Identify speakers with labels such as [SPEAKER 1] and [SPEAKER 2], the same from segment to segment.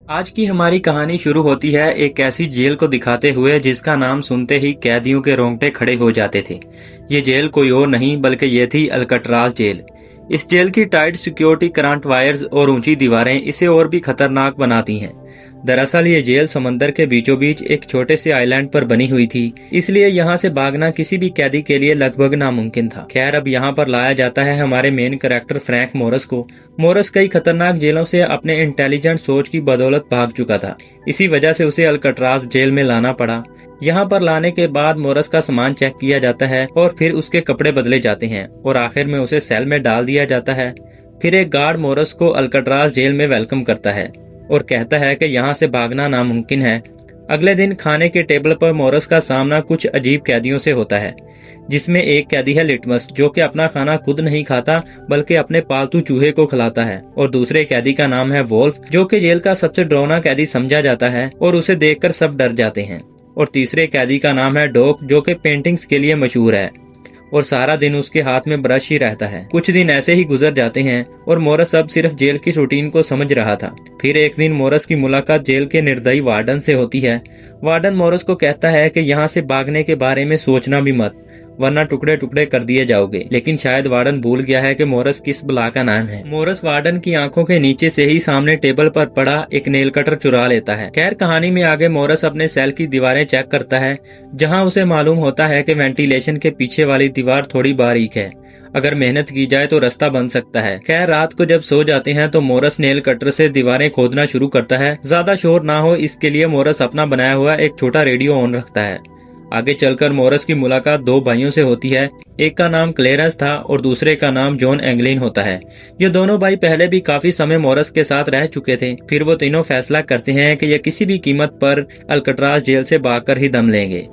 [SPEAKER 1] आज की हमारी कहानी शुरू होती है एक ऐसी जेल को दिखाते हुए जिसका नाम सुनते ही कैदियों के रोंगटे खड़े हो जाते थे। ये जेल कोई और नहीं बल्कि ये थी अल्कट्राज जेल। इस जेल की टाइट सिक्योरिटी, करंट वायर्स और ऊंची दीवारें इसे और भी खतरनाक बनाती हैं। दरअसल ये जेल समंदर के बीचों बीच एक छोटे से आइलैंड पर बनी हुई थी, इसलिए यहाँ से भागना किसी भी कैदी के लिए लगभग नामुमकिन था। खैर, अब यहाँ पर लाया जाता है हमारे मेन कैरेक्टर फ्रैंक मोरस को। मोरस कई खतरनाक जेलों से अपने इंटेलिजेंट सोच की बदौलत भाग चुका था। इसी वजह से उसे अल्कट्राज जेल में लाना पड़ा। यहाँ पर लाने के बाद मोरस का सामान चेक किया जाता है और फिर उसके कपड़े बदले जाते हैं और आखिर में उसे सेल में डाल दिया जाता है। फिर एक गार्ड मोरस को अल्कट्राज जेल में वेलकम करता है और कहता है कि यहाँ से भागना नामुमकिन है। अगले दिन खाने के टेबल पर मोरस का सामना कुछ अजीब कैदियों से होता है, जिसमें एक कैदी है लिटमस, जो कि अपना खाना खुद नहीं खाता बल्कि अपने पालतू चूहे को खिलाता है। और दूसरे कैदी का नाम है वोल्फ, जो कि जेल का सबसे डरावना कैदी समझा जाता है और उसे देखकर सब डर जाते हैं। और तीसरे कैदी का नाम है डॉक, जो कि पेंटिंग्स के लिए मशहूर है और सारा दिन उसके हाथ में ब्रश ही रहता है। कुछ दिन ऐसे ही गुजर जाते हैं और मोरस अब सिर्फ जेल की रूटीन को समझ रहा था। फिर एक दिन मोरस की मुलाकात जेल के निर्दयी वार्डन से होती है। वार्डन मोरस को कहता है कि यहाँ से भागने के बारे में सोचना भी मत, वरना टुकड़े टुकड़े कर दिए जाओगे। लेकिन शायद वार्डन भूल गया है कि मोरस किस बला का नाम है। मोरस वार्डन की आंखों के नीचे से ही सामने टेबल पर पड़ा एक नेल कटर चुरा लेता है। खैर, कहानी में आगे मोरस अपने सेल की दीवारें चेक करता है, जहां उसे मालूम होता है कि वेंटिलेशन के पीछे वाली दीवार थोड़ी बारीक है। अगर मेहनत की जाए तो रास्ता बन सकता है। खैर, रात को जब सो जाते हैं तो मोरस नेल कटर से दीवारें खोदना शुरू करता है। ज्यादा शोर ना हो इसके लिए मोरस अपना बनाया हुआ एक छोटा रेडियो ऑन रखता है। आगे चलकर मोरस की मुलाकात दो भाइयों से होती है। एक का नाम क्लेरेंस था और दूसरे का नाम जॉन एंगलिन होता है। ये दोनों भाई पहले भी काफी समय मोरस के साथ रह चुके थे। फिर वो तीनों फैसला करते हैं कि ये किसी भी कीमत पर अल्कट्राज जेल से भागकर ही दम लेंगे।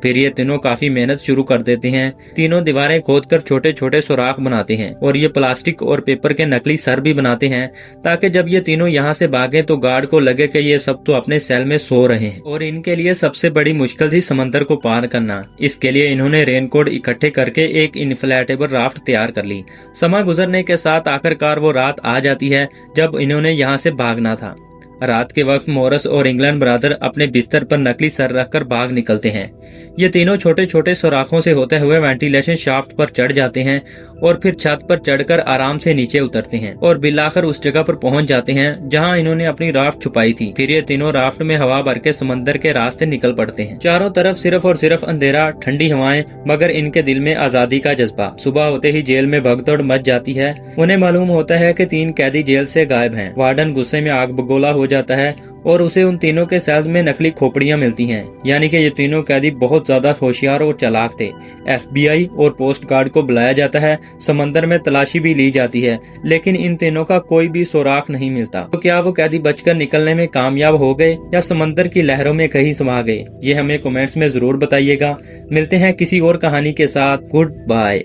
[SPEAKER 1] फिर ये तीनों काफी मेहनत शुरू कर देते हैं। तीनों दीवारें खोदकर छोटे छोटे सुराख बनाते हैं और ये प्लास्टिक और पेपर के नकली सर भी बनाते हैं, ताकि जब ये तीनों यहाँ से भागें तो गार्ड को लगे कि ये सब तो अपने सेल में सो रहे हैं। और इनके लिए सबसे बड़ी मुश्किल थी समंदर को पार करना। इसके लिए इन्होंने रेनकोट इकट्ठे करके एक इन्फ्लेटेबल राफ्ट तैयार कर ली। समय गुजरने के साथ आखिरकार वो रात आ जाती है जब इन्होंने यहाँ से भागना था। रात के वक्त मोरस और इंग्लैंड ब्रदर अपने बिस्तर पर नकली सर रखकर भाग निकलते हैं। ये तीनों छोटे छोटे सुराखों से होते हुए वेंटिलेशन शाफ्ट पर चढ़ जाते हैं और फिर छत पर चढ़कर आराम से नीचे उतरते हैं और बिलाकर उस जगह पर पहुंच जाते हैं जहां इन्होंने अपनी राफ्ट छुपाई थी। फिर ये तीनों राफ्ट में हवा भर के समंदर के रास्ते निकल पड़ते हैं। चारों तरफ सिर्फ और सिर्फ अंधेरा, ठंडी हवाएं, मगर इनके दिल में आजादी का जज्बा। सुबह होते ही जेल में भगदौड़ मच जाती है। उन्हें मालूम होता है कि 3 कैदी जेल से गायब हैं। वार्डन गुस्से में आग बगोला हो जाता है और उसे उन तीनों के सेल में नकली खोपड़ियां मिलती हैं, यानी कि ये तीनों कैदी बहुत ज्यादा होशियार और चालाक थे। FBI और पोस्ट गार्ड को बुलाया जाता है। समंदर में तलाशी भी ली जाती है, लेकिन इन तीनों का कोई भी सुराग नहीं मिलता। तो क्या वो कैदी बचकर निकलने में कामयाब हो गए या समंदर की लहरों में कहीं समा गए? ये हमें कमेंट्स में जरूर बताइएगा। मिलते हैं किसी और कहानी के साथ। Good bye.